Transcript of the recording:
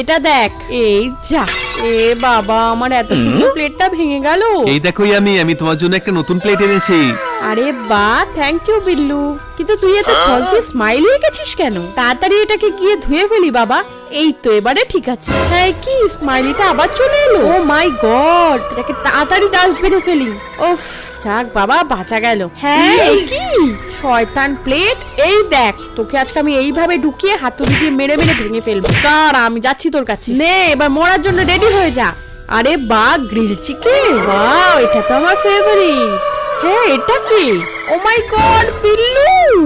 এটা দেখ। এই যা, এ বাবা, আমার এত সুন্দর প্লেটটা ভেঙে গেল। এই দেখো আমি তোমার জন্য একটা নতুন প্লেট এনেছি। আরে বাহ, থ্যাংক ইউ বিল্লু। কিন্তু তুই এত সহজে স্মাইল হয়ে গেছিস কেন? তাড়াতাড়ি এটাকে গিয়ে ধুয়ে ফেলি বাবা। এই তো, এবারে ঠিক আছে। হ্যাঁ, কি স্মাইলিটা আবার চলে এলো? ও মাই গড, এটাকে তাড়াতাড়ি ডাস্টবিনে ফেলি। ওফ, যাক বাবা, বাঁচা গেল। হ্যাঁ, এই কি শয়তান প্লেট! এই দেখ, তোকে আজকে আমি এইভাবে ঢুকিয়ে হাতুড়ি দিয়ে মেরে মেরে ভেঙে ফেলবো। দাঁড়া, আমি যাচ্ছি তোর কাছে। নে, এবার মরার জন্য রেডি হয়ে যা। আরে বাহ, গ্রিল চিকেন! ওয়াও, এটা তো আমার ফেভারিট। হ্যাঁ, এটা কি? ও মাই গড, বিল্লু!